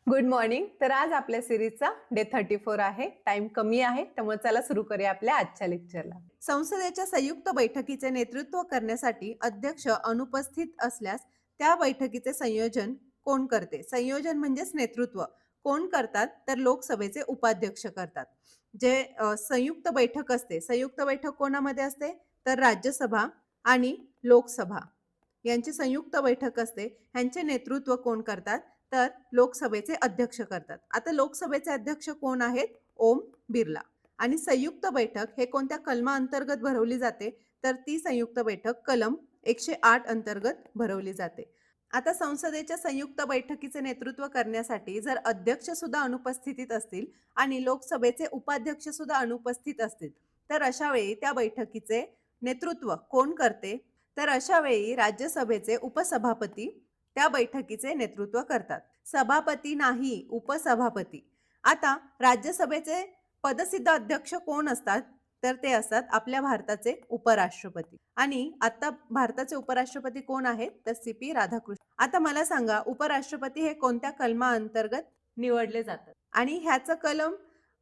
Good morning. तर आज आपल्या सिरीजचा डे 34 आहे. टाइम कमी आहे, त्यामुळे चला सुरू करूया आपल्या आजच्या लेक्चरला. संसदेच्या संयुक्त बैठकीचे नेतृत्व करण्यासाठी अध्यक्ष अनुपस्थित असल्यास त्या बैठकीचे संयोजन कोण करते? संयोजन म्हणजेच नेतृत्व. कोण करतात? तर लोकसभेचे उपाध्यक्ष करतात. जे संयुक्त बैठक असते, संयुक्त बैठक कोणामध्ये असते? तर राज्यसभा आणि लोकसभा यांची संयुक्त बैठक असते. ह्यांचे नेतृत्व कोण करतात? तर लोकसभेचे अध्यक्ष करतात. आता लोकसभेचे अध्यक्ष कोण आहेत? ओम बिर्ला. आणि संयुक्त बैठक हे कोणत्या कलमाअंतर्गत भरवली जाते? तर ती संयुक्त बैठक कलम 108 अंतर्गत भरवली जाते. आता संसदेच्या संयुक्त बैठकीचे नेतृत्व करण्यासाठी जर अध्यक्ष सुद्धा अनुपस्थितीत असतील आणि लोकसभेचे उपाध्यक्ष सुद्धा अनुपस्थित असतील, तर अशा वेळी त्या बैठकीचे नेतृत्व कोण करते? तर अशा वेळी राज्यसभेचे उपसभापती त्या बैठकीचे नेतृत्व करतात. सभापती नाही, उपसभापती. आता राज्यसभेचे पदसिद्ध अध्यक्ष कोण असतात? तर ते असतात आपल्या भारताचे उपराष्ट्रपती. आणि आता भारताचे उपराष्ट्रपती कोण आहेत? तर CP राधाकृष्ण. आता मला सांगा, उपराष्ट्रपती हे कोणत्या कलमाअंतर्गत निवडले जातात? आणि ह्याचं कलम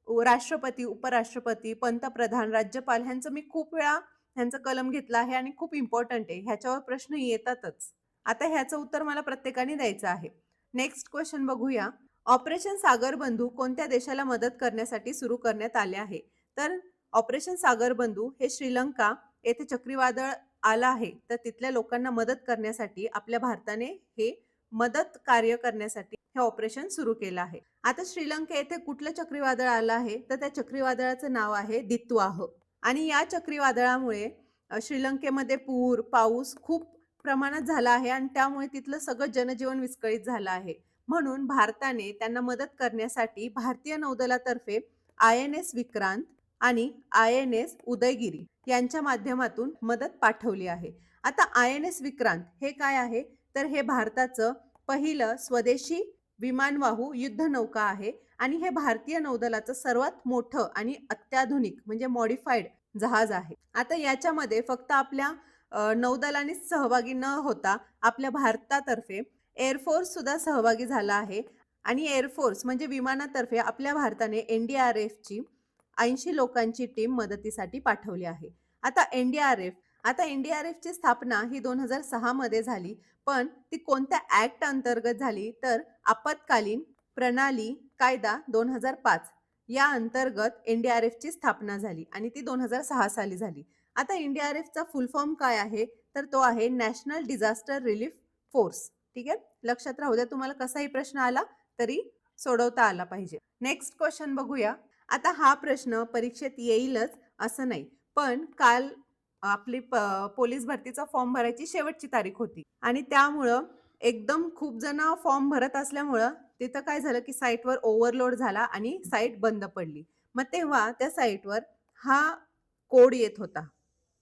राष्ट्रपती, उपराष्ट्रपती, पंतप्रधान, राज्यपाल ह्यांचं मी खूप वेळा ह्यांचं कलम घेतलं आहे आणि खूप इम्पॉर्टंट आहे. ह्याच्यावर प्रश्न येतातच. आता ह्याचं उत्तर मला प्रत्येकाने द्यायचं आहे. नेक्स्ट क्वेश्चन बघूया. ऑपरेशन सागर बंधू कोणत्या देशाला मदत करण्यासाठी सुरू करण्यात आले आहे? तर ऑपरेशन सागर बंधू हे श्रीलंका येथे चक्रीवादळ आलं आहे, तर तिथल्या लोकांना मदत करण्यासाठी आपल्या भारताने हे मदत कार्य करण्यासाठी हे ऑपरेशन सुरू केलं आहे. आता श्रीलंका येथे कुठलं चक्रीवादळ आलं आहे? तर त्या चक्रीवादळाचं नाव आहे दित्वाह. आणि या चक्रीवादळामुळे श्रीलंकेमध्ये पूर, पाऊस खूप प्रमाणात झाला आहे आणि त्यामुळे तिथलं सगळं जनजीवन विस्कळीत झालं आहे. म्हणून भारताने त्यांना मदत करण्यासाठी भारतीय नौदलातर्फे INS विक्रांत आणि INS उदयगिरी यांच्या माध्यमातून मदत पाठवली आहे. आता INS विक्रांत हे काय आहे? तर हे भारताचं पहिलं स्वदेशी विमानवाहू युद्धनौका आहे आणि हे भारतीय नौदलाचं सर्वात मोठं आणि अत्याधुनिक म्हणजे मॉडिफाईड जहाज आहे. आता याच्यामध्ये फक्त आपल्या नौदलानेच सहभागी न होता आपल्या भारतातर्फे एअरफोर्स सुद्धा सहभागी झाला आहे. आणि एअरफोर्स म्हणजे विमानातर्फे आपल्या भारताने NDRFची 80 लोकांची टीम मदतीसाठी पाठवली आहे. आता NDRFची स्थापना ही 2006 मध्ये झाली, पण ती कोणत्या ऍक्ट अंतर्गत झाली? तर आपत्कालीन प्रणाली कायदा 2005 या अंतर्गत NDRFची स्थापना झाली आणि ती 2006 साली झाली. आता NDRFचा फुल फॉर्म काय आहे? तर तो आहे नॅशनल डिझास्टर रिलीफ फोर्स. ठीक आहे, लक्षात राहू द्या. तुम्हाला कसाही प्रश्न आला तरी सोडवता आला पाहिजे. नेक्स्ट क्वेश्चन बघूया. आता हा प्रश्न परीक्षेत येईलच असं नाही, पण काल आपली पोलीस भरतीचा फॉर्म भरायची शेवटची तारीख होती आणि त्यामुळं एकदम खूप जण फॉर्म भरत असल्यामुळं तिथं काय झालं की साईटवर ओव्हरलोड झाला आणि साईट बंद पडली. मग तेव्हा त्या साईटवर हा कोड येत होता.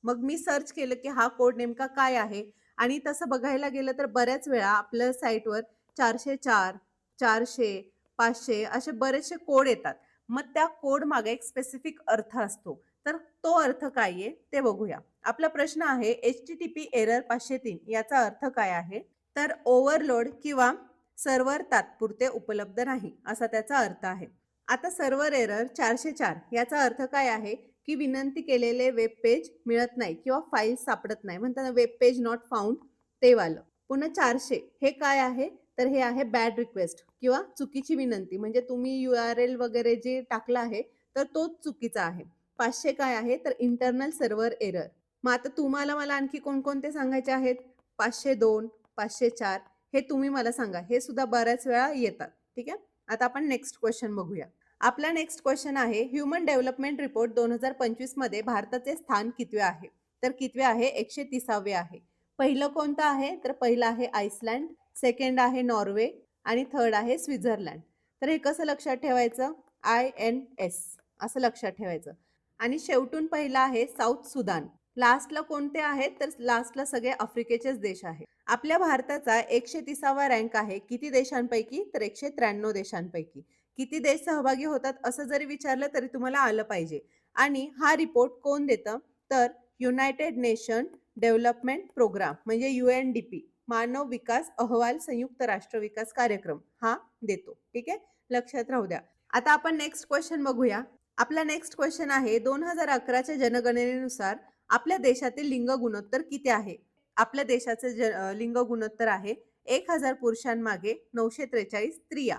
मग मी सर्च केलं की हा कोड नेमका काय आहे आणि तसं बघायला गेलं तर बऱ्याच वेळा आपल्या साईटवर 404, 400, 500 असे बरेचसे कोड येतात. मग त्या कोड मागे एक स्पेसिफिक अर्थ असतो. तर तो अर्थ काय आहे ते बघूया. आपला प्रश्न आहे HTTP एरर 503 याचा अर्थ काय आहे? तर ओव्हरलोड किंवा सर्व्हर तात्पुरते उपलब्ध नाही असा त्याचा अर्थ आहे. आता सर्व्हर एरर 404 याचा अर्थ काय आहे? की विनंती केलेले वेब पेज मिळत नाही किंवा फाईल सापडत नाही, म्हणतात वेब पेज नॉट फाउंड ते वालं. पुन्हा 400 हे काय आहे? तर हे आहे बॅड रिक्वेस्ट किंवा चुकीची विनंती, म्हणजे तुम्ही URL वगैरे जे टाकलं आहे तर तोच चुकीचा आहे. 500 काय आहे? तर इंटरनल सर्व्हर एरर. मग आता तुम्हाला मला आणखी कोणकोणते सांगायचे आहेत? 502, 504 हे तुम्ही मला सांगा. हे सुद्धा बऱ्याच वेळा येतात. ठीक आहे, आता आपण नेक्स्ट क्वेश्चन बघूया. आपला नेक्स्ट क्वेश्चन आहे ह्युमन डेव्हलपमेंट रिपोर्ट 2025 मध्ये भारताचे स्थान कितवे आहे? तर कितवे आहे? 130वे आहे. पहिलं कोणतं आहे? तर पहिलं आहे आइसलँड, सेकंड आहे नॉर्वे आणि थर्ड आहे स्वित्झर्लंड. तर हे कसं लक्षात ठेवायचं? INS असं लक्षात ठेवायचं. आणि शेवटून पहिला आहे साऊथ सुदान. लास्टला कोणते आहेत? तर लास्टला सगळे आफ्रिकेचेच देश आहेत. आपल्या भारताचा 130वा रँक आहे किती देशांपैकी? तर 193 देशांपैकी. किती देश सहभागी होतात असं जरी विचारलं तरी तुम्हाला आलं पाहिजे. आणि हा रिपोर्ट कोण देतं? तर युनायटेड नेशन डेव्हलपमेंट प्रोग्राम म्हणजे UNDP मानव विकास अहवाल संयुक्त राष्ट्र विकास कार्यक्रम हा देतो. ठीक आहे, लक्षात राहू द्या. आता आपण नेक्स्ट क्वेश्चन बघूया. आपला नेक्स्ट क्वेश्चन आहे 2011च्या जनगणनेनुसार आपल्या देशातील लिंग गुणोत्तर किती आहे? आपल्या देशाचे लिंग गुणोत्तर आहे 1000 पुरुषांमागे 943 स्त्रिया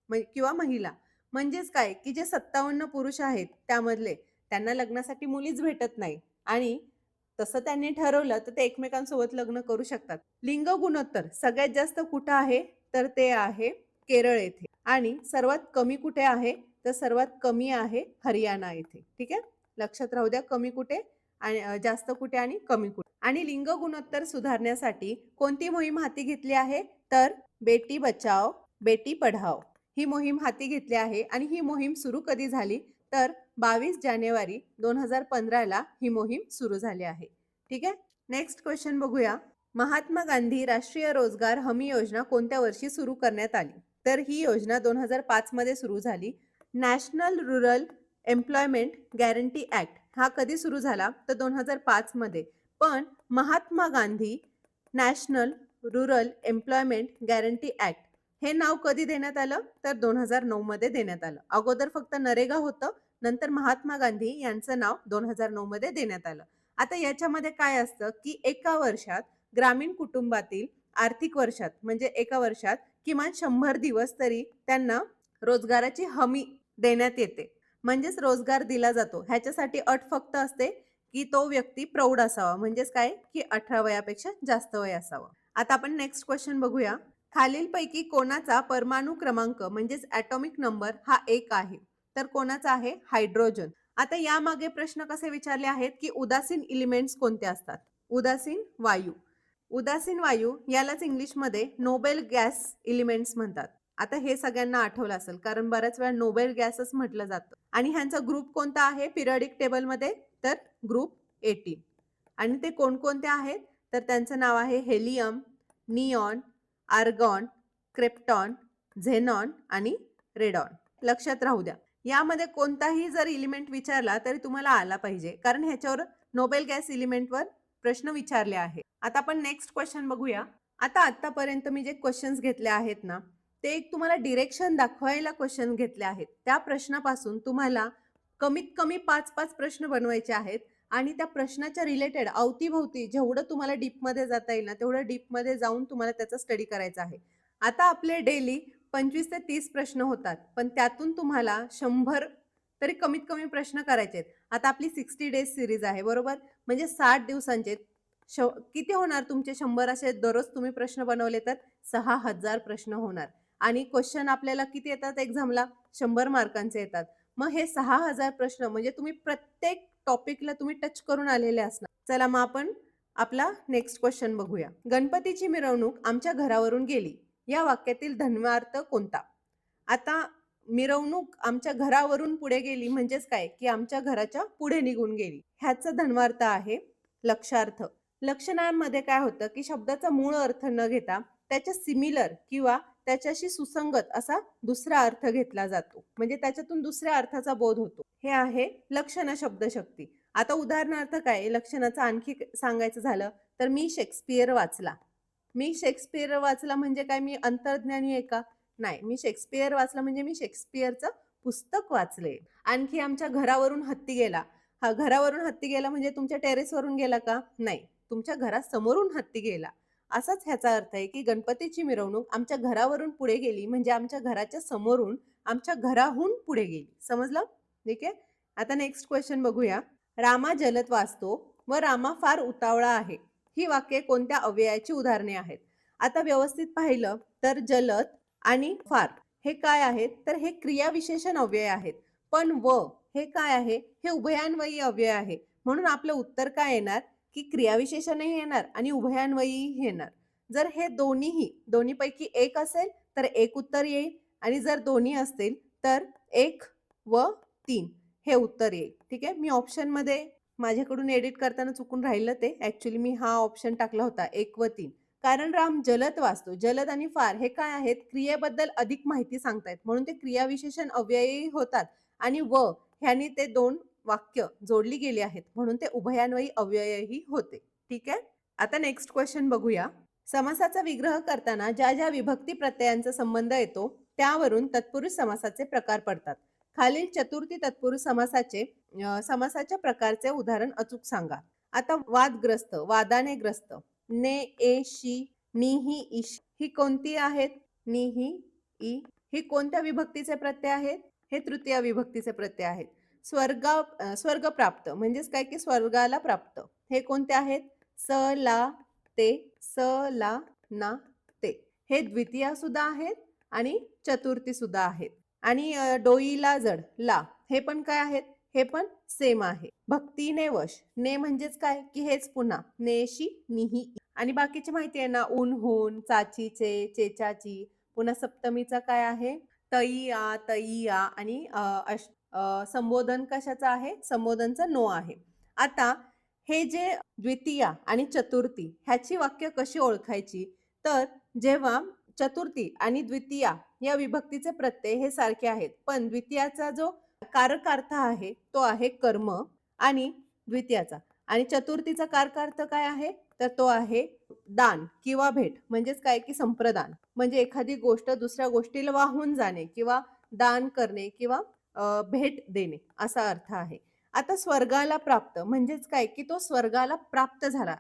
किंवा महिला. म्हणजेच काय की जे 57 पुरुष आहेत त्यामधले त्यांना लग्नासाठी मुलीच भेटत नाही आणि तसं त्यांनी ठरवलं तर ते एकमेकांसोबत लग्न करू शकतात. लिंग गुणोत्तर सगळ्यात जास्त कुठं आहे तर ते आहे केरळ येथे आणि सर्वात कमी कुठे आहे तर सर्वात कमी आहे हरियाणा येथे. ठीक आहे, लक्षात राहू द्या, कमी कुठे आणि जास्त कुठे आणि कमी कुठे. आणि लिंग गुणोत्तर सुधारण्यासाठी कोणती मोहीम हाती घेतली आहे तर बेटी बचाओ बेटी पढाओ ही मोहीम हाती घेतली आहे. आणि ही मोहीम सुरू कधी झाली तर 22 जानेवारी 2015ला ही मोहीम सुरू झाली आहे. ठीक आहे, नेक्स्ट क्वेश्चन बघूया. महात्मा गांधी राष्ट्रीय रोजगार हमी योजना कोणत्या वर्षी सुरू करण्यात आली? तर ही योजना 2005 मध्ये सुरू झाली. National rural employment guarantee act हा कधी सुरू झाला तर 2005 मध्ये. पण Mahatma Gandhi national rural employment guarantee act हे नाव कधी देण्यात आलं तर 2009 मध्ये देण्यात आलं. अगोदर फक्त नरेगा होतं, नंतर महात्मा गांधी यांचं नाव 2009 मध्ये देण्यात आलं. आता याच्यामध्ये काय असतं की एका वर्षात ग्रामीण कुटुंबातील आर्थिक वर्षात म्हणजे एका वर्षात किमान 100 दिवस तरी त्यांना रोजगाराची हमी देण्यात येते, म्हणजेच रोजगार दिला जातो. ह्याच्यासाठी अट फक्त असते की तो व्यक्ती प्रौढ असावा, म्हणजेच काय की 18 वयापेक्षा जास्त वय असावं. आता आपण नेक्स्ट क्वेश्चन बघूया. खालीलपैकी कोणाचा परमाणु क्रमांक म्हणजेच ॲटॉमिक नंबर हा 1 आहे? तर कोणाचा आहे? हायड्रोजन. आता यामागे प्रश्न कसे विचारले आहेत की उदासीन एलिमेंट्स कोणते असतात? उदासीन वायू. उदासीन वायू यालाच इंग्लिशमध्ये नोबेल गॅस एलिमेंट्स म्हणतात. आता हे सगळ्यांना आठवलं असेल कारण बऱ्याच वेळा नोबेल गॅसच म्हटलं जातं. आणि ह्यांचा ग्रुप कोणता आहे पिरियडिक टेबलमध्ये तर ग्रुप 18. आणि ते कोणकोणते आहेत तर त्यांचं नाव आहे helium, neon, argon, krypton, xenon आणि रेडॉन. लक्षात राहू द्या, यामध्ये कोणताही जर एलिमेंट विचारला तरी तुम्हाला आला पाहिजे कारण ह्याच्यावर नोबेल गॅस एलिमेंटवर प्रश्न विचारले आहे. आता आपण नेक्स्ट क्वेश्चन बघूया. आता आतापर्यंत मी जे क्वेश्चन्स घेतले आहेत ना ते एक तुम्हाला डिरेक्शन दाखवायला क्वेश्चन घेतले आहेत. त्या प्रश्नापासून तुम्हाला कमीत कमी 5-5 प्रश्न बनवायचे आहेत आणि त्या प्रश्नाच्या रिलेटेड अवतीभोवती जेवढं तुम्हाला डीपमध्ये जाता येईल ना तेवढं डीपमध्ये जाऊन तुम्हाला त्याचा स्टडी करायचा आहे. आता आपले डेली 25 ते 30 प्रश्न होतात, पण त्यातून तुम्हाला 100 तरी कमीत कमी प्रश्न करायचे आहेत. आता आपली 60 डेज सिरीज आहे बरोबर, म्हणजे 60 दिवसांचे किती होणार तुमचे 100 असे दररोज तुम्ही प्रश्न बनवले तर 6000 प्रश्न होणार. आणि क्वेश्चन आपल्याला किती येतात एक्झामला 100 मार्कांचे येतात. मग हे 6000 प्रश्न म्हणजे तुम्ही प्रत्येक टॉपिकला तुम्ही टच करून आलेले असणार. चला मग आपण आपला नेक्स्ट क्वेश्चन बघूया. गणपतीची मिरवणूक आमच्या घरावरून गेली या वाक्यातील धन्वार्थ कोणता? आता मिरवणूक आमच्या घरावरून पुढे गेली म्हणजेच काय की आमच्या घराच्या पुढे निघून गेली. ह्याचा धन्वार्थ आहे लक्षार्थ. लक्षणांमध्ये काय होतं की शब्दाचा मूळ अर्थ न घेता त्याच्या सिमिलर किंवा त्याच्याशी सुसंगत असा दुसरा अर्थ घेतला जातो, म्हणजे त्याच्यातून दुसऱ्या अर्थाचा बोध होतो. हे आहे लक्षण शब्दशक्ती. आता उदाहरणार्थ काय लक्षणाचं आणखी सांगायचं झालं तर मी शेक्सपियर वाचला. मी शेक्सपियर वाचला म्हणजे काय मी अंतर्ज्ञानी आहे का? नाही, मी शेक्सपियर वाचला म्हणजे मी शेक्सपियरचं पुस्तक वाचले. आणखी आमच्या घरावरून हत्ती गेला. हा घरावरून हत्ती गेला म्हणजे तुमच्या टेरेसवरून गेला का? नाही, तुमच्या घरासमोरून हत्ती गेला. असाच ह्याचा अर्थ आहे की गणपतीची मिरवणूक आमच्या घरावरून पुढे गेली म्हणजे आमच्या घराच्या समोरून आमच्या घराहून पुढे गेली. समजलं? ठीक आहे. आता नेक्स्ट क्वेश्चन बघूया. रामा जलद वाचतो व रामा फार उतावळा आहे ही वाक्ये कोणत्या अव्ययाची उदाहरणे आहेत? आता व्यवस्थित पाहिलं तर जलद आणि फार हे काय आहेत तर हे क्रियाविशेषण अव्यय आहेत. पण व हे काय आहे? हे उभयान्वयी अव्यय आहे. म्हणून आपलं उत्तर काय येणार की क्रियाविशेषणही येणार आणि उभयान्वयी येणार. जर हे दोन्हीपैकी एक असेल तर एक उत्तर येईल आणि जर दोन्ही असतील तर 1 व 3 हे उत्तर येईल. ठीक आहे. मी ऑप्शन मध्ये माझ्याकडून एडिट करताना चुकून राहिलं ते. ऍक्च्युली मी हा ऑप्शन टाकला होता 1 व 3. कारण राम जलद वाचतो. जलद आणि फार हे काय आहेत? क्रियेबद्दल अधिक माहिती सांगतायत म्हणून ते क्रियाविशेषण अव्ययी होतात आणि व ह्यानी ते दोन वाक्य जोडली गेली आहेत म्हणून ते उभयान्वयी अव्ययही होते. ठीक आहे. आता नेक्स्ट क्वेश्चन बघूया. समासाचा विग्रह करताना ज्या ज्या विभक्ती प्रत्ययांचा संबंध येतो त्यावरून तत्पुरुष समासाचे प्रकार पडतात. खालील चतुर्थी तत्पुरुष समासाच्या प्रकारचे उदाहरण अचूक सांगा. आता वादग्रस्त, वादाने ग्रस्त, ने, ए, शी, नि, ही, इश ही कोणती आहेत? नि, ही, ई ही कोणत्या विभक्तीचे प्रत्यय आहेत? हे तृतीय विभक्तीचे प्रत्यय आहेत. स्वर्ग प्राप्त म्हणजेच काय की स्वर्गाला प्राप्त हे कोणते आहेत? स, ला, ते, स, ला, ना, ते हे द्वितीय सुद्धा आहेत आणि चतुर्थी सुद्धा आहेत. आणि डोईला जड, ला हे पण काय आहेत? हे पण सेम आहे. भक्तीने वश, ने म्हणजेच काय की हेच पुन्हा नेशी, निही. आणि बाकीची माहिती आहे ना, ऊन, होऊन, चाचीचे, चेचाची. पुन्हा सप्तमीचा काय आहे? तैया, तैया. आणि संबोधन कशाचं आहे? संबोधनचं नो आहे. आता हे जे द्वितीय आणि चतुर्थी ह्याची वाक्य कशी ओळखायची? तर जेव्हा चतुर्थी आणि द्वितीय या विभक्तीचे प्रत्यय हे सारखे आहेत, पण द्वितीयाचा जो कारकार्थ आहे तो आहे कर्म आणि द्वितीयाचा, आणि चतुर्थीचा कारकार्थ काय आहे? तर तो आहे दान किंवा भेट. म्हणजेच काय की संप्रदान, म्हणजे एखादी गोष्ट दुसऱ्या गोष्टीला वाहून जाणे किंवा दान करणे किंवा भेट देणे असा अर्थ आहे. आता स्वर्गाला प्राप्त म्हणजेच काय की तो स्वर्गाला प्राप्त झाला,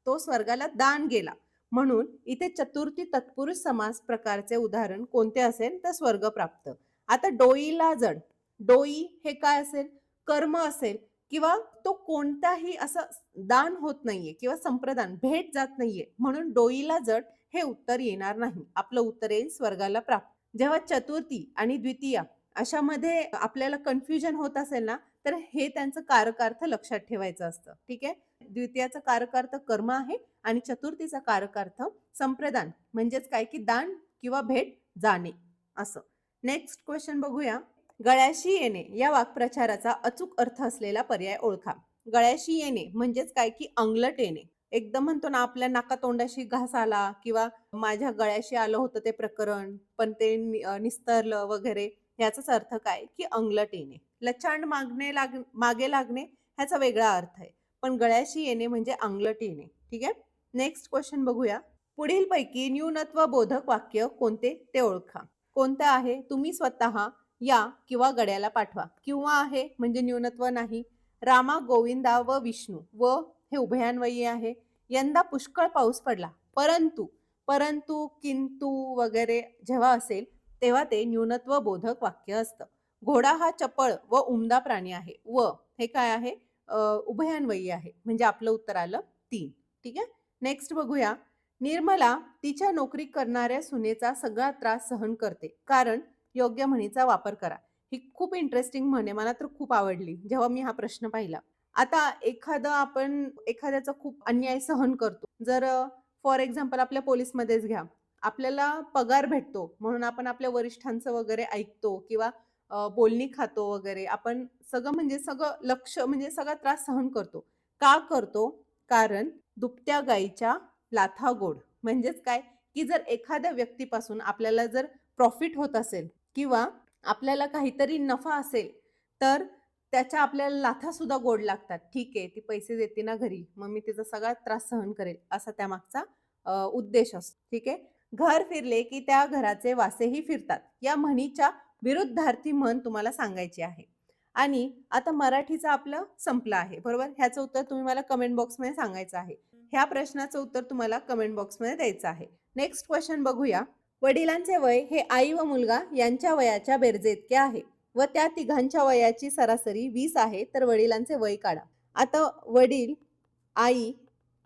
तो स्वर्गाला दान गेला. म्हणून इथे चतुर्थी तत्पुरुष समास प्रकारचे उदाहरण कोणते असेल? तर स्वर्ग प्राप्त. आता डोईला जड, डोई हे काय असेल? कर्म असेल, किंवा तो कोणताही असं दान होत नाहीये किंवा संप्रदान भेट जात नाहीये, म्हणून डोईला जड हे उत्तर येणार नाही. आपलं उत्तर येईल स्वर्गाला प्राप्त. जेव्हा चतुर्थी आणि द्वितीय अशामध्ये आपल्याला कन्फ्युजन होत असेल ना, तर हे त्यांचं कारकार्थ लक्षात ठेवायचं असतं. ठीक आहे. द्वितीयाचा कारकार्थ कर्म आहे आणि चतुर्थीचा कारकार्थ संप्रदान म्हणजेच काय की दान किंवा भेट जाणे असं. नेक्स्ट क्वेश्चन बघूया. गळ्याशी येणे या वाक्प्रचाराचा अचूक अर्थ असलेला पर्याय ओळखा. गळ्याशी येणे म्हणजेच काय की अंगलट येणे. एकदम म्हणतो ना, आपल्या नाकातोंडाशी घास आला किंवा माझ्या गळ्याशी आलं होतं ते प्रकरण पण ते निस्तरलं वगैरे, याचाच अर्थ काय की अंगलट येणे. लचांड मागे लागणे ह्याचा वेगळा अर्थ आहे, पण गळ्याशी येणे म्हणजे अंगलट येणे. ठीक आहे. नेक्स्ट क्वेश्चन बघूया. पुढील पैकी न्यूनत्व बोधक वाक्य कोणते ते ओळखा. कोणतं आहे? तुम्ही स्वतः या किंवा गड्याला पाठवा. किंवा आहे म्हणजे न्यूनत्व नाही. रामा, गोविंदा व विष्णू व हे उभयान्वयी आहे. यंदा पुष्कळ पाऊस पडला, परंतु, परंतु, किंतु वगैरे जेव्हा असेल तेव्हा ते न्यूनत्व बोधक वाक्य असतं. घोडा हा चपळ व उमदा प्राणी आहे, व हे काय आहे? उभयान्वयी आहे, म्हणजे आपलं उत्तर आलं 3. ठीक आहे. नेक्स्ट बघूया. निर्मला तिच्या नोकरी करणाऱ्या सुनेचा सगळा त्रास सहन करते, कारण योग्य म्हणीचा वापर करा. ही खूप इंटरेस्टिंग म्हण आहे, मला तर खूप आवडली जेव्हा मी हा प्रश्न पाहिला. आता आपण एखाद्याचा खूप अन्याय सहन करतो. जर फॉर एक्झाम्पल आपल्या पोलीसमध्येच घ्या. आपल्याला पगार भेटतो म्हणून आपण आपल्या वरिष्ठांचं वगैरे ऐकतो किंवा बोलणी खातो वगैरे. आपण सगळं लक्ष म्हणजे सगळा त्रास सहन करतो. का करतो? कारण दुभत्या गाईच्या लाथा गोड. म्हणजेच काय की जर एखाद्या व्यक्तीपासून आपल्याला जर प्रॉफिट होत असेल किंवा आपल्याला काहीतरी नफा असेल, तर त्याच्या आपल्याला लाथा सुद्धा गोड लागतात. ठीक आहे, ती पैसे देते ना घरी, मग मी तिचा सगळा त्रास सहन करेल, असा त्यामागचा उद्देश असतो. ठीक आहे. घर फिरले की त्या घराचे वासेही फिरतात या म्हणीच्या विरुद्धार्थी म्हण तुम्हाला सांगायची आहे. आणि आता मराठीचं आपलं संपलं आहे, बरोबर. ह्याचं उत्तर तुम्ही मला कमेंट बॉक्समध्ये सांगायचं आहे. ह्या प्रश्नाचं उत्तर तुम्हाला कमेंट बॉक्समध्ये द्यायचं आहे. नेक्स्ट क्वेश्चन बघूया. वडिलांचे वय हे आई व मुलगा यांच्या वयाच्या बेरजे इतके आहे व त्या तिघांच्या वयाची सरासरी 20 आहे, तर वडिलांचे वय काढा. आता वडील, आई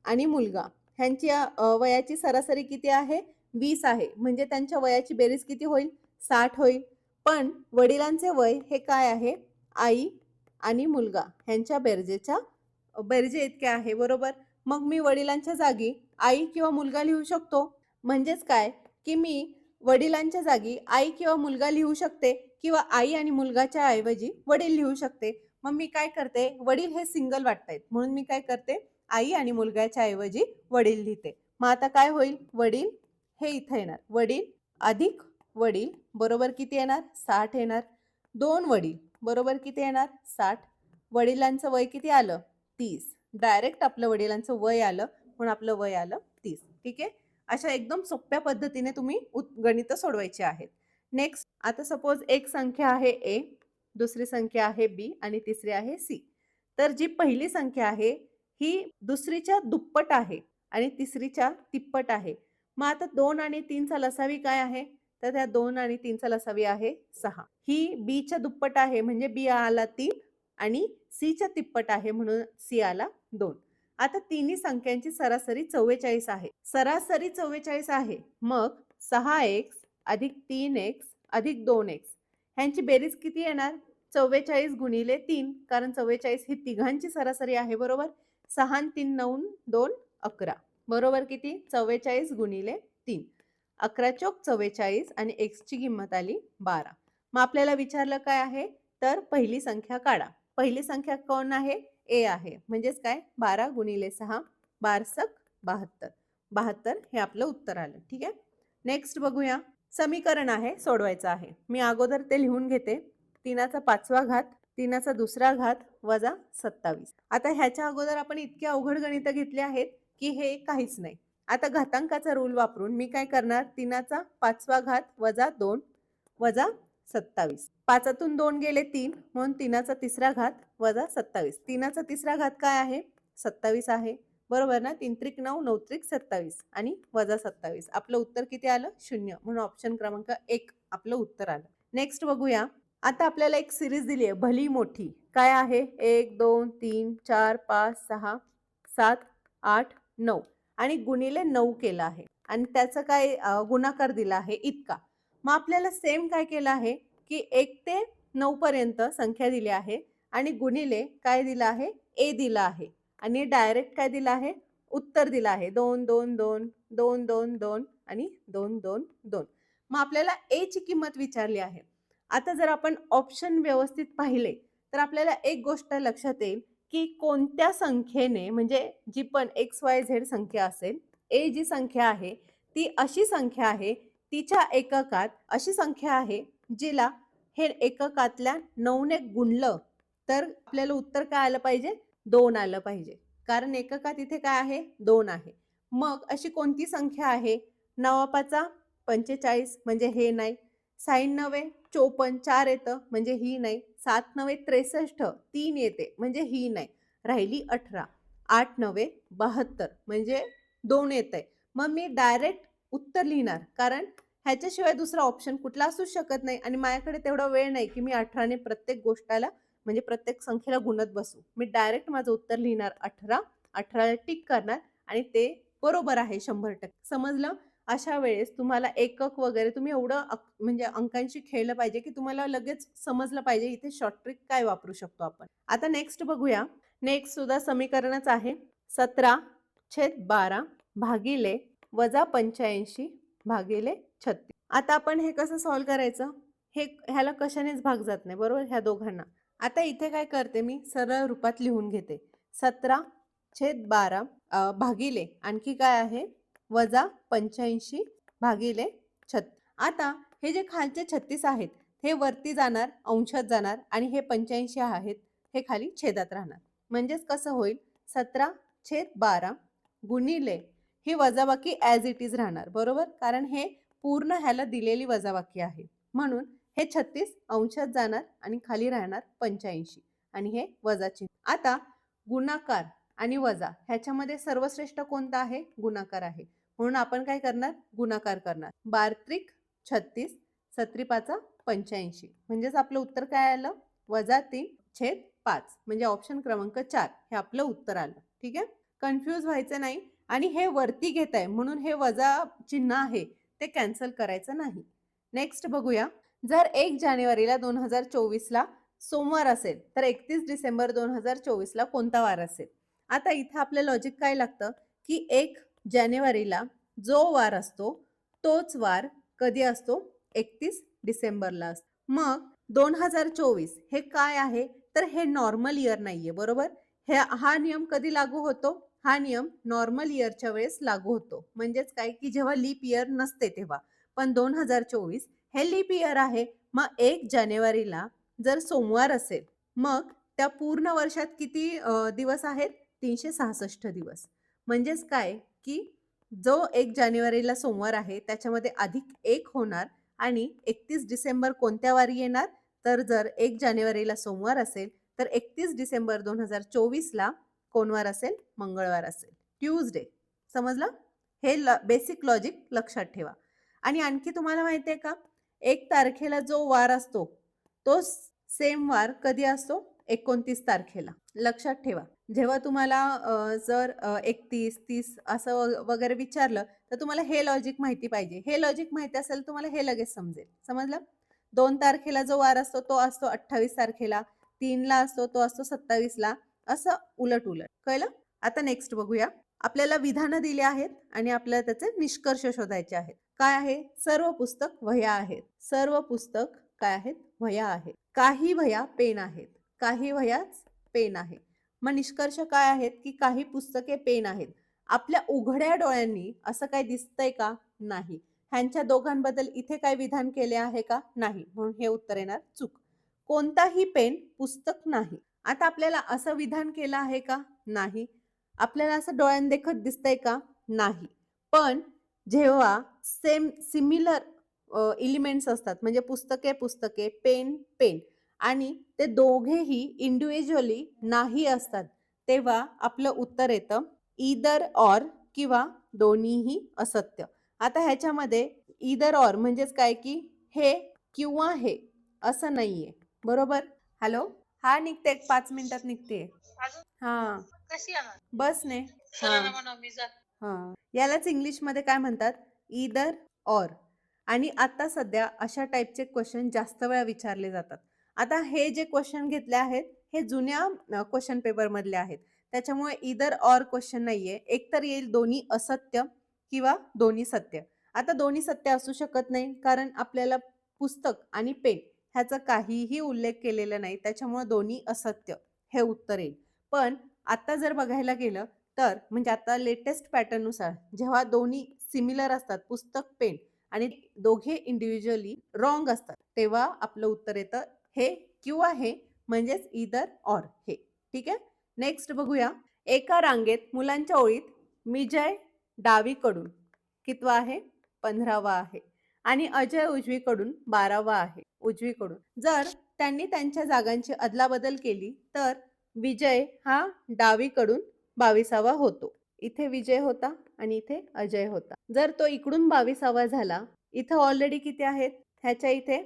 आणि मुलगा ह्यांच्या वयाची सरासरी किती आहे? 20 आहे, म्हणजे त्यांच्या वयाची बेरीज किती होईल? 60 होईल. पण वडिलांचे वय हे काय आहे? आई आणि मुलगा ह्यांच्या बेरजे इतके आहे, बरोबर. मग मी वडिलांच्या जागी आई किंवा मुलगा लिहू शकतो. म्हणजेच काय की मी वडिलांच्या जागी आई किंवा मुलगा लिहू शकते किंवा आई आणि मुलगाच्या ऐवजी वडील लिहू शकते. मग मी काय करते? वडील हे सिंगल वाटतायत म्हणून मी काय करते? आई आणि मुलगाच्या ऐवजी वडील लिहिते. मग आता काय होईल? वडील हे इथे येणार, वडील अधिक वडील बरोबर किती येणार? 60 येणार. 2 वडील बरोबर किती येणार? 60. वडिलांचं वय किती आलं? 30. डायरेक्ट आपलं वडिलांचं वय आलं म्हणून आपलं वय आलं 30. ठीक आहे. अशा एकदम सोप्या पद्धतीने तुम्ही गणितं सोडवायची आहेत. नेक्स्ट, आता सपोज एक संख्या आहे ए, दुसरी संख्या आहे बी आणि तिसरी आहे सी. तर जी पहिली संख्या आहे ही दुसरीच्या दुप्पट आहे आणि तिसरीच्या तिप्पट आहे. मग आता 2 आणि 3 चा लसावी काय आहे? तर त्या 2 आणि 3 चा लसावी आहे 6. ही बीच्या दुप्पट आहे म्हणजे बी आला 3 आणि सीच्या तिप्पट आहे म्हणून सी आला 2. आता तिन्ही संख्यांची सरासरी 44 आहे. सरासरी 44 आहे. मग 6x अधिक 3x अधिक 2x ह्यांची बेरीज किती येणार? 44 गुणिले 3, कारण 44 ही तिघांची सरासरी आहे, बरोबर? 6 आणि 3 9 2 11. बरोबर किती? 44 गुणिले 3. 11 चोक 44 आणि x ची किंमत आली 12. मग आपल्याला विचारलं काय आहे? तर पहिली संख्या काढा. पहिली संख्या कोण आहे? ए आहे. म्हणजेच काय? 12 गुणिले 6 12 72. 72 हे आपलं उत्तर आलं. ठीक आहे. नेक्स्ट बघूया. समीकरण आहे, सोडवायचं आहे. मी अगोदर ते लिहून घेते. 3चा 5वा घात, 3चा 2रा घात वजा 27. आता ह्याच्या अगोदर आपण इतके अवघड गणितं घेतली आहेत की हे काहीच नाही. आता घातांकाचा रूल वापरून मी काय करणार? 3चा 5वा घात वजा 2 वजा 27. 5तून 2 गेले 3 म्हणून 3चा 3रा घात वजा 27. 3चा 3रा घात काय आहे? 27 आहे. बरोबर ना? 3 त्रिक 9 9 त्रिक 27 आणि वजा 27. आपलं उत्तर किती आलं? 0. म्हणून ऑप्शन क्रमांक 1 आपलं उत्तर आलं. नेक्स्ट बघूया. आता आपल्याला एक सिरीज दिली आहे भली मोठी. काय आहे? 1 2 3 4 5 6 7 8 9 आणि गुणिले 9 केलं आहे आणि त्याचं काय गुणाकार दिला आहे इतका. मग आपल्याला सेम काय केलं आहे की 1 ते 9 पर्यंत संख्या दिली आहे आणि गुणिले काय दिलं आहे? ए दिला आहे आणि डायरेक्ट काय दिलं आहे? उत्तर दिलं आहे 2 2 2 2 2 2 आणि 2 2 2. मग आपल्याला ए ची किंमत विचारली आहे. आता जर आपण ऑप्शन व्यवस्थित पाहिले तर आपल्याला एक गोष्ट लक्षात येईल की कोणत्या संख्येने, म्हणजे जी पण XYZ संख्या असेल, ए जी संख्या आहे ती अशी संख्या आहे, तिच्या एककात अशी संख्या आहे जिला हे एककातल्या 9 ने गुणलं तर आपल्याला उत्तर काय आलं पाहिजे? 2 आलं पाहिजे. कारण एककात इथे काय आहे? 2 आहे. मग अशी कोणती संख्या आहे? 9 45 म्हणजे हे नाही. 96 54 4 येतं म्हणजे ही नाही. 7 9 63 3 येते म्हणजे ही नाही. राहिली 18. 8 9 72 म्हणजे 2 येतंय. मग मी डायरेक्ट उत्तर लिहिणार, कारण ह्याच्याशिवाय दुसरा ऑप्शन कुठला असूच शकत नाही आणि माझ्याकडे तेवढा वेळ नाही की मी 18 ने प्रत्येक गोष्टाला, म्हणजे प्रत्येक संख्येला गुणत बसू. मी डायरेक्ट माझं उत्तर लिहिणार 18. 18ला टिक करणार आणि ते बरोबर आहे 100%. समजलं? अशा वेळेस तुम्हाला एकक वगैरे तुम्ही एवढं म्हणजे अंकांशी खेळलं पाहिजे की तुम्हाला लगेच समजलं पाहिजे इथे शॉर्ट ट्रिक काय वापरू शकतो आपण. आता नेक्स्ट बघूया. नेक्स्ट सुद्धा समीकरणच आहे. 17/12 भागिले वजा 85 भागिले 36. आता आपण हे कसं सॉल्व्ह करायचं? ह्याला कशानेच भाग जात नाही, बरोबर? ह्या दोघांना. आता इथे काय करते मी? सरळ रूपात लिहून घेते. 17/12 भागिले आणखी काय आहे? वजा 85 भागिले 36. आता हे जे खालचे 36 आहेत हे वरती जाणार, अंशात जाणार आणि हे 85 आहेत हे खाली छेदात राहणार. म्हणजेच कसं होईल? 17/12 गुणिले ही वजाबाकी ॲज इट इज राहणार, बरोबर? कारण हे पूर्ण ह्याला दिलेली वजाबाकी आहे. म्हणून हे 36 अंशात जाणार आणि खाली राहणार 85 आणि हे वजा चिन्ह. आता गुणाकार आणि वजा ह्याच्यामध्ये सर्वश्रेष्ठ कोणता आहे? गुणाकार आहे. म्हणून आपण काय करणार? गुणाकार करणार. 12 त्रिक 36 17 85 म्हणजेच आपलं उत्तर काय आलं? वजा 3/5 म्हणजे ऑप्शन क्रमांक 4 हे आपलं उत्तर आलं. ठीक आहे. कन्फ्यूज व्हायचं नाही आणि हे वरती घेत आहे म्हणून हे वजा चिन्ह आहे ते कॅन्सल करायचं नाही. नेक्स्ट बघूया. जर 1 जानेवारीला 2024ला सोमवार असेल तर 31 डिसेंबर 2024ला कोणता वार असेल? आता इथे आपलं लॉजिक काय लागतं की 1 जानेवारीला जो वार असतो तोच वार कधी असतो? 31 डिसेंबरला असतो. मग 2024 हे काय आहे? तर हे नॉर्मल इयर नाहीये, बरोबर? हा नियम कधी लागू होतो? हा नियम नॉर्मल इयरच्या वेळेस लागू होतो. म्हणजेच काय की जेव्हा लीप इयर नसते तेव्हा. पण 2024 हे लीप इयर आहे. मग 1 जानेवारीला जर सोमवार असेल मग त्या पूर्ण वर्षात किती दिवस आहेत? 366 दिवस. म्हणजेच काय की जो 1 जानेवारीला सोमवार आहे त्याच्यामध्ये अधिक 1 होणार आणि 31 डिसेंबर कोणत्या वारी येणार? तर जर 1 जानेवारीला सोमवार असेल तर 31 डिसेंबर 2024ला कोण वार असेल? मंगळवार असेल, ट्यूजडे. समजलं? हे बेसिक लॉजिक लक्षात ठेवा. आणि आणखी तुम्हाला माहिती आहे का, 1 तारखेला जो वार असतो तो सेम वार कधी असतो? 29 तारखेला. लक्षात ठेवा. जेव्हा तुम्हाला जर 31, 30 असं वगैरे विचारलं तर तुम्हाला हे लॉजिक माहिती पाहिजे. हे लॉजिक माहिती असेल तुम्हाला हे लगेच समजेल. समजलं? 2 तारखेला जो वार असतो तो असतो 28 तारखेला, 3 ला असतो तो असतो 27 ला, असं उलट-उलट. कळलं? आता नेक्स्ट बघूया. आपल्याला विधानं दिली आहेत आणि आपल्याला त्याचे निष्कर्ष शोधायचे आहेत. काय आहे? सर्व पुस्तक वह्या आहेत. सर्व पुस्तक काय आहेत? वह्या आहेत. काही वह्या पेन आहेत. काही वह्या पेन आहे. मग निष्कर्ष काय आहेत की काही पुस्तके पेन आहेत. आपल्या उघड्या डोळ्यांनी असं काय दिसतंय का? नाही. ह्यांच्या दोघांबद्दल इथे काय विधान केले आहे का? नाही. म्हणून हे उत्तर येणार चूक. कोणताही पेन पुस्तक नाही. आता आपल्याला असं विधान केलं आहे का? नाही. आपल्याला असं डोळ्यांदेखत दिसतंय का? नाही. पण जेव्हा सिमिलर एलिमेंट्स असतात म्हणजे पुस्तके, पेन आणि ते दोघेही इंडिव्हिज्युअली नाही असतात, तेव्हा आपलं उत्तर येतं ईदर ऑर किंवा दोन्हीही असत्य. आता ह्याच्यामध्ये ईदर ऑर म्हणजेच काय की हे किंवा हे असं नाहीये. बरोबर? हॅलो? हा निघते, 5 मिनिटात निघते. हा. कशी आहात? बसने. सरांना म्हणा मी जात. हां. यालाच इंग्लिशमध्ये काय म्हणतात? Either or. आणि आता सध्या अशा टाईपचे क्वेश्चन जास्त वेळा विचारले जातात. आता हे जे क्वेश्चन घेतले आहेत, हे जुन्या क्वेश्चन पेपरमधले आहेत. त्याच्यामुळे ईदर ऑर क्वेश्चन नाहीये. एकतर येईल दोन्ही असत्य किंवा दोन्ही सत्य. आता दोन्ही सत्य असू शकत नाही, कारण आपल्याला पुस्तक आणि पेन ह्याचा काहीही उल्लेख केलेला नाही. त्याच्यामुळे दोन्ही असत्य हे उत्तर येईल. पण आता जर बघायला गेलं तर म्हणजे आता लेटेस्ट पॅटर्ननुसार जेव्हा दोन्ही सिमिलर असतात, पुस्तक, पेन आणि दोघे इंडिव्हिज्युअली रॉंग असतात, तेव्हा आपलं उत्तर येतं हे किंवा हे म्हणजेच ईदर ऑर हे. ठीक आहे? नेक्स्ट बघूया. एका रांगेत मुलांच्या ओळीत मिजय डावीकडून कितवा आहे? 15वा आहे आणि अजय उजवीकडून 12वा आहे. उजवीकडून. जर त्यांनी त्यांच्या जागांची अदलाबदल केली तर विजय हा डावीकडून 22वा होतो. इथे विजय होता आणि इथे अजय होता. जर तो इकडून 22वा झाला, इथं ऑलरेडी किती आहेत? ह्याच्या इथे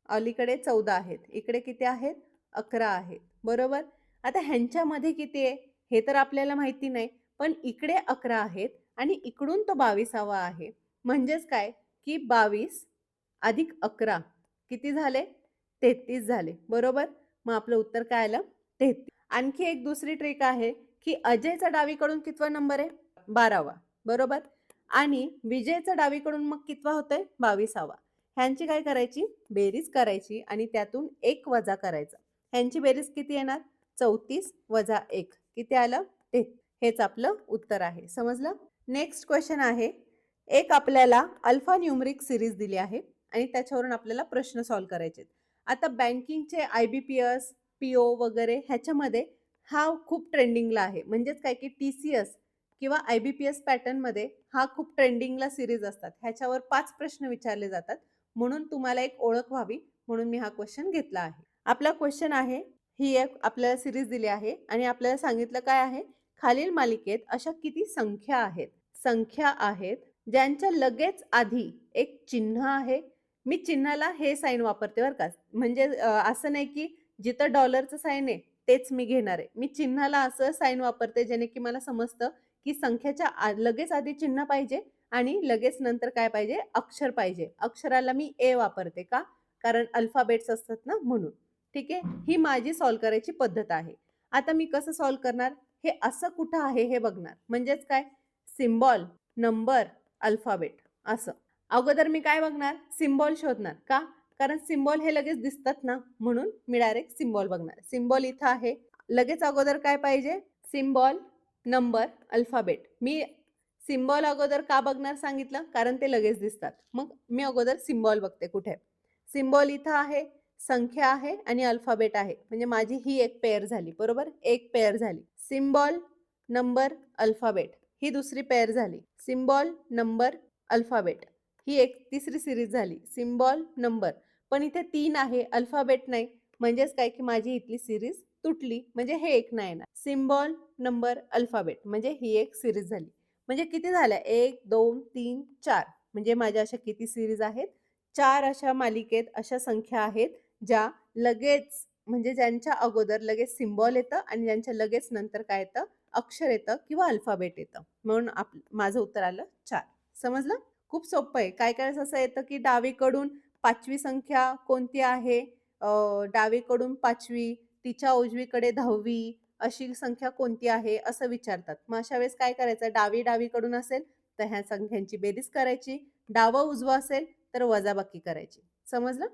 अलीकडे 14 आहेत. इकडे किती आहेत? 11 आहेत. बरोबर? आता ह्यांच्यामध्ये किती आहे? हे तर आपल्याला माहिती नाही. पण इकडे 11 आहेत आणि इकडून तो 22वा आहे. म्हणजेच काय की 22 अधिक 11 किती झाले? 33 झाले. बरोबर? मग आपलं उत्तर काय आलं? 33. आणखी एक दुसरी ट्रिक आहे की अजयचा डावीकडून कितवा नंबर आहे? 12वा. बरोबर? आणि विजयचा डावीकडून मग कितवा होतोय? 22वा. ह्यांची काय करायची? बेरीज करायची आणि त्यातून 1 वजा करायचा. ह्यांची बेरीज किती येणार? 34 वजा 1. किती आलं? 33. हेच आपलं उत्तर आहे. समजलं? नेक्स्ट क्वेश्चन आहे. एक आपल्याला अल्फा न्यूमरिक सिरीज दिली आहे आणि त्याच्यावरून आपल्याला प्रश्न सॉल्व्ह करायचे. आता बँकिंगचे IBPS, PO वगैरे ह्याच्यामध्ये हा खूप ट्रेंडिंगला आहे. म्हणजेच काय की TCS किंवा IBPS पॅटर्नमध्ये हा खूप ट्रेंडिंगला सिरीज असतात. ह्याच्यावर 5 प्रश्न विचारले जातात. म्हणून तुम्हाला एक ओळख व्हावी म्हणून मी हा क्वेश्चन घेतला आहे. आपला क्वेश्चन आहे, ही एक आपल्याला सिरीज दिली आहे आणि आपल्याला सांगितलं काय आहे? खालील मालिकेत अशा किती संख्या आहेत ज्यांच्या लगेच आधी एक चिन्ह आहे. मी चिन्हाला हे साइन वापरते बरं का. म्हणजे असं नाही की जिथं डॉलरचं साइन आहे तेच मी घेणार आहे. मी चिन्हाला असं साइन वापरते जेणे की मला समजतं की संख्येच्या लगेच आधी चिन्ह पाहिजे आणि लगेच नंतर काय पाहिजे? अक्षर पाहिजे. अक्षराला मी ए वापरते का? कारण अल्फाबेट्स असतात ना म्हणून. ठीक आहे? ही माझी सॉल्व्ह करायची पद्धत आहे. आता मी कसं सॉल्व्ह करणार? हे असं कुठं आहे हे बघणार. म्हणजेच काय? सिम्बॉल, नंबर, अल्फाबेट असं. अगोदर मी काय बघणार? सिम्बॉल शोधणार. का? कारण सिम्बॉल हे लगेच दिसतात ना म्हणून मी डायरेक्ट सिम्बॉल बघणार. सिम्बॉल इथं आहे. लगेच अगोदर काय पाहिजे? Symbol, number, alphabet. मी सिम्बॉल अगोदर का बघणार सांगितलं? कारण ते लगेच दिसतात. मग मी अगोदर सिम्बॉल बघते कुठे. सिम्बॉल इथं आहे, संख्या आहे आणि अल्फाबेट आहे. म्हणजे माझी ही एक पेअर झाली. बरोबर? एक पेअर झाली. सिम्बॉल, नंबर, अल्फाबेट ही दुसरी पेअर झाली. सिम्बॉल, नंबर, अल्फाबेट ही एक तिसरी सिरीज झाली. सिम्बॉल, नंबर, पण इथे 3 आहे, अल्फाबेट नाही. म्हणजेच काय की माझी इथली सिरीज तुटली, म्हणजे हे एक नाही येणार. सिम्बॉल, नंबर, अल्फाबेट म्हणजे ही एक सिरीज झाली. म्हणजे किती झाल्या? 1, 2, 3, 4. म्हणजे माझ्या अशा किती सिरीज आहेत? 4 अशा मालिकेत अशा संख्या आहेत, ज्या लगेच म्हणजे ज्यांच्या अगोदर लगेच सिम्बॉल येतं आणि ज्यांच्या लगेच नंतर काय येतं? अक्षर येतं किंवा अल्फाबेट येतं. म्हणून माझं उत्तर आलं 4. समजलं? खूप सोपं आहे. काही वेळेस असं येतं, की डावीकडून 5वी संख्या कोणती आहे? डावीकडून 5वी, तिच्या उजवीकडे 10वी अशी संख्या कोणती आहे? असं विचारतात. मग अशा वेळेस काय करायचं? डावीकडून असेल, तर ह्या संख्यांची बेरीज करायची. डावं उजवं असेल, तर वजाबाकी करायची. समजलं?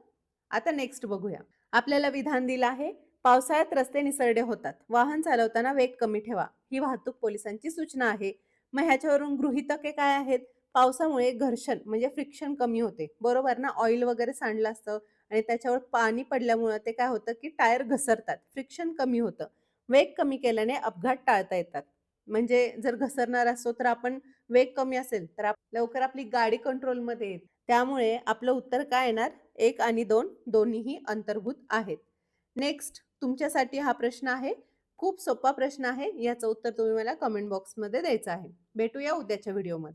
आता नेक्स्ट बघूया. आपल्याला विधान दिलं आहे, पावसाळ्यात रस्ते निसरडे होतात. वाहन चालवताना वेग कमी ठेवा. ही वाहतूक पोलिसांची सूचना आहे. मग ह्याच्यावरून गृहीतके काय आहेत? पावसामुळे घर्षण म्हणजे फ्रिक्शन कमी होते. बरोबर ना? ऑइल वगैरे सांडलं असतं आणि त्याच्यावर पाणी पडल्यामुळं ते काय होतं, की टायर घसरतात. फ्रिक्शन कमी होतं. वेग कमी केल्याने अपघात टाळता येतात. म्हणजे जर घसरणार असतो तर आपण वेग कमी असेल तर लवकर आपली गाडी कंट्रोलमध्ये येईल. त्यामुळे आपलं उत्तर काय येणार? 1 आणि 2 दोन्हीही अंतर्भूत आहेत. नेक्स्ट तुमच्यासाठी हा प्रश्न आहे. खूप सोपा प्रश्न आहे. याचं उत्तर तुम्ही मला कमेंट बॉक्समध्ये द्यायचं आहे. भेटूया उद्याच्या व्हिडिओमध्ये.